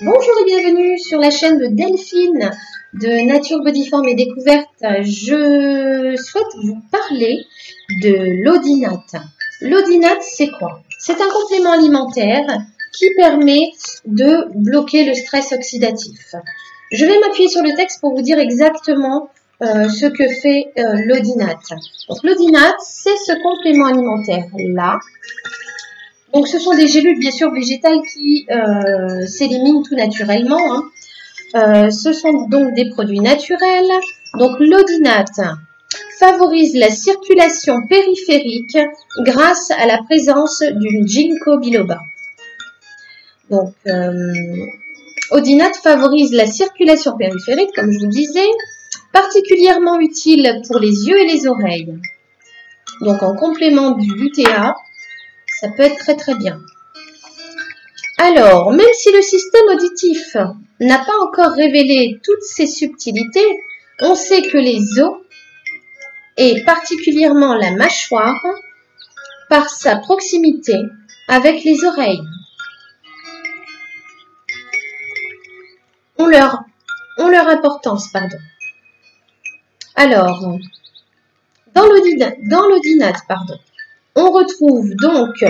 Bonjour et bienvenue sur la chaîne de Delphine de Nature Body Form et Découverte. Je souhaite vous parler de l'Odinate. L'Odinate, c'est quoi? C'est un complément alimentaire qui permet de bloquer le stress oxydatif. Je vais m'appuyer sur le texte pour vous dire exactement ce que fait l'Odinate. Donc l'Odinate, c'est ce complément alimentaire-là. Donc, ce sont des gélules, bien sûr, végétales qui s'éliminent tout naturellement. Ce sont donc des produits naturels. Donc, l'Odinate favorise la circulation périphérique grâce à la présence d'une ginkgo biloba. Donc, Odinate favorise la circulation périphérique, comme je vous disais, particulièrement utile pour les yeux et les oreilles. Donc, en complément du lutéa, ça peut être très très bien. Alors, même si le système auditif n'a pas encore révélé toutes ses subtilités, on sait que les os, et particulièrement la mâchoire, par sa proximité avec les oreilles, ont leur importance. Alors, dans l'Odinate, on retrouve donc,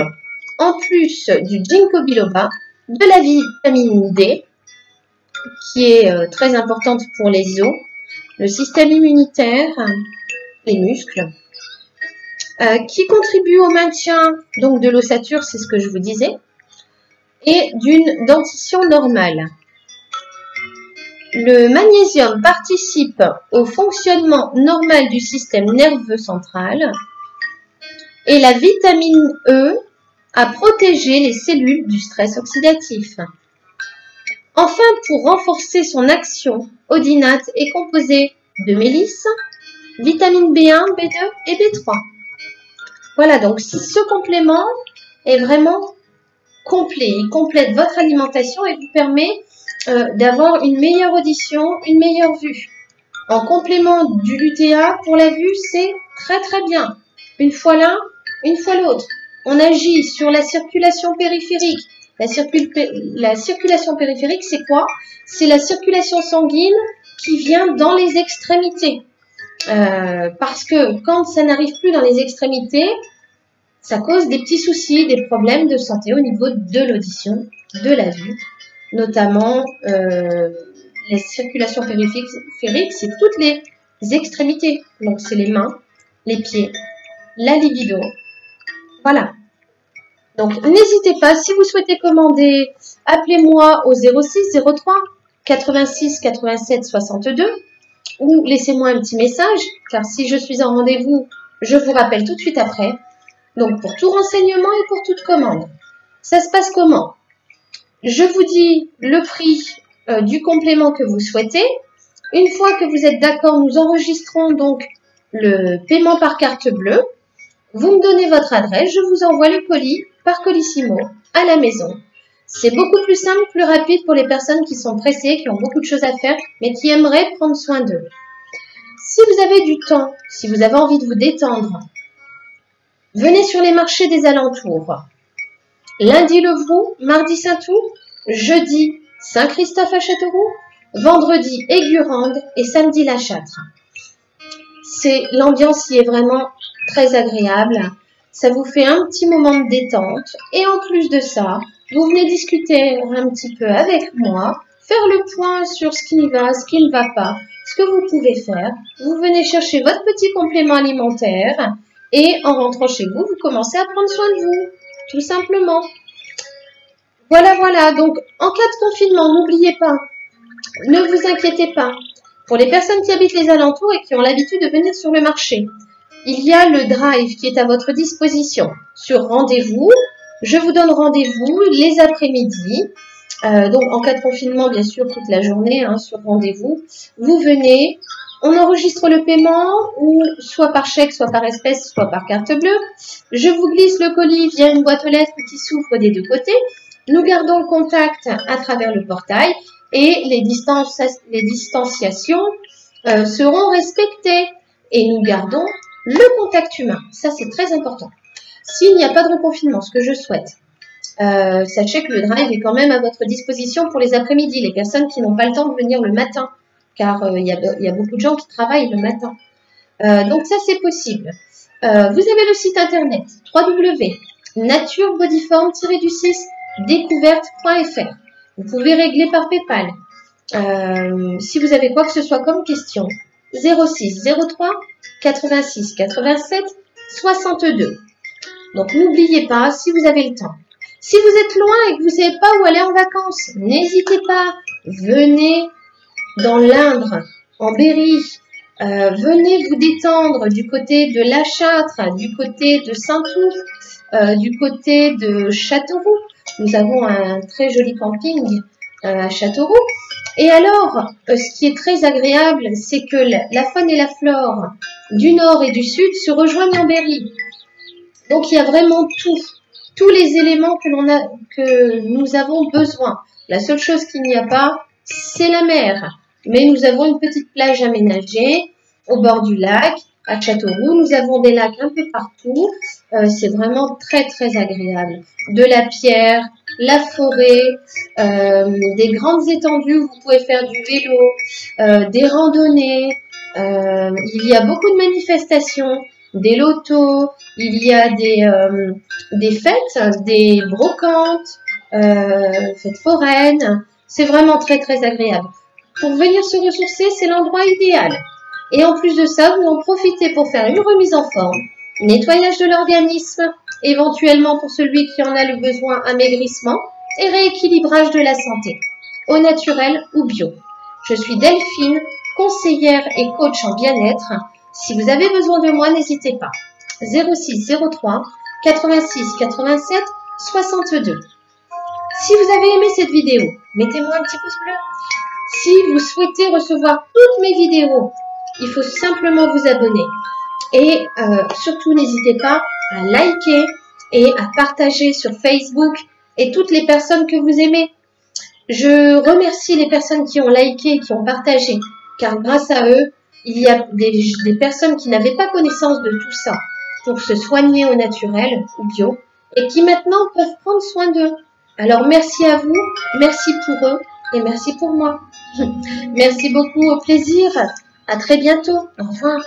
en plus du ginkgo biloba, de la vitamine D, qui est très importante pour les os, le système immunitaire, les muscles, qui contribue au maintien donc de l'ossature, c'est ce que je vous disais, et d'une dentition normale. Le magnésium participe au fonctionnement normal du système nerveux central, et la vitamine E à protéger les cellules du stress oxydatif. Enfin, pour renforcer son action, Odinate est composé de mélisse, vitamine B1, B2 et B3. Voilà, donc ce complément est vraiment complet. Il complète votre alimentation et vous permet d'avoir une meilleure audition, une meilleure vue. En complément du lutéa, pour la vue, c'est très très bien. Une fois l'un, une fois l'autre. On agit sur la circulation périphérique. La circulation périphérique, c'est quoi? C'est la circulation sanguine qui vient dans les extrémités. Parce que quand ça n'arrive plus dans les extrémités, ça cause des petits soucis, des problèmes de santé au niveau de l'audition, de la vue. Notamment, la circulation périphérique, c'est toutes les extrémités. Donc, c'est les mains, les pieds, la libido. Voilà. Donc, n'hésitez pas, si vous souhaitez commander, appelez-moi au 06 03 86 87 62 ou laissez-moi un petit message, car si je suis en rendez-vous, je vous rappelle tout de suite après. Donc, pour tout renseignement et pour toute commande, ça se passe comment? Je vous dis le prix du complément que vous souhaitez. Une fois que vous êtes d'accord, nous enregistrons donc le paiement par carte bleue. Vous me donnez votre adresse, je vous envoie le colis par Colissimo à la maison. C'est beaucoup plus simple, plus rapide pour les personnes qui sont pressées, qui ont beaucoup de choses à faire, mais qui aimeraient prendre soin d'eux. Si vous avez du temps, si vous avez envie de vous détendre, venez sur les marchés des alentours. Lundi Levroux, mardi Saint-Ours, jeudi Saint-Christophe à Châteauroux, vendredi Aigurande et samedi La Châtre. L'ambiance y est vraiment très agréable. Ça vous fait un petit moment de détente. Et en plus de ça, vous venez discuter un petit peu avec moi, faire le point sur ce qui va, ce qui ne va pas, ce que vous pouvez faire. Vous venez chercher votre petit complément alimentaire et en rentrant chez vous, vous commencez à prendre soin de vous, tout simplement. Voilà. Donc, en cas de confinement, n'oubliez pas, ne vous inquiétez pas. Pour les personnes qui habitent les alentours et qui ont l'habitude de venir sur le marché, il y a le drive qui est à votre disposition sur rendez-vous. Je vous donne rendez-vous les après-midi. Donc, en cas de confinement, bien sûr, toute la journée sur rendez-vous. Vous venez, on enregistre le paiement ou soit par chèque, soit par espèce, soit par carte bleue. Je vous glisse le colis via une boîte aux lettres qui s'ouvre des deux côtés. Nous gardons le contact à travers le portail et les distanciations seront respectées. Et nous gardons le contact humain. Ça, c'est très important. S'il n'y a pas de reconfinement, ce que je souhaite, Sachez que le drive est quand même à votre disposition pour les après-midi, les personnes qui n'ont pas le temps de venir le matin, car il y a beaucoup de gens qui travaillent le matin. Donc ça, c'est possible. Vous avez le site internet www.naturebodyform-découverte.fr. Vous pouvez régler par PayPal. Si vous avez quoi que ce soit comme question, 06 03 86 87 62. Donc n'oubliez pas, si vous avez le temps. Si vous êtes loin et que vous ne savez pas où aller en vacances, n'hésitez pas. Venez dans l'Indre, en Berry. Venez vous détendre du côté de La Châtre, du côté de Saint-Ouf, du côté de Châteauroux. Nous avons un très joli camping à Châteauroux. Et alors, ce qui est très agréable, c'est que la faune et la flore du nord et du sud se rejoignent en Berry. Donc, il y a vraiment tous les éléments que nous avons besoin. La seule chose qu'il n'y a pas, c'est la mer. Mais nous avons une petite plage aménagée au bord du lac, à Châteauroux. Nous avons des lacs un peu partout. C'est vraiment très, très agréable. De la pierre, la forêt, des grandes étendues où vous pouvez faire du vélo, des randonnées. Il y a beaucoup de manifestations, des lotos, il y a des fêtes, des brocantes, fêtes foraines. C'est vraiment très, très agréable. Pour venir se ressourcer, c'est l'endroit idéal. Et en plus de ça, vous en profitez pour faire une remise en forme, nettoyage de l'organisme, éventuellement pour celui qui en a le besoin, amaigrissement et rééquilibrage de la santé, au naturel ou bio. Je suis Delphine, conseillère et coach en bien-être. Si vous avez besoin de moi, n'hésitez pas. 06 03 86 87 62. Si vous avez aimé cette vidéo, mettez-moi un petit pouce bleu. Si vous souhaitez recevoir toutes mes vidéos, il faut simplement vous abonner. Et surtout, n'hésitez pas à liker et à partager sur Facebook et toutes les personnes que vous aimez. Je remercie les personnes qui ont liké et qui ont partagé, car grâce à eux, il y a des personnes qui n'avaient pas connaissance de tout ça pour se soigner au naturel ou bio et qui maintenant peuvent prendre soin d'eux. Alors merci à vous, merci pour eux et merci pour moi. Merci beaucoup, au plaisir. À très bientôt. Au revoir.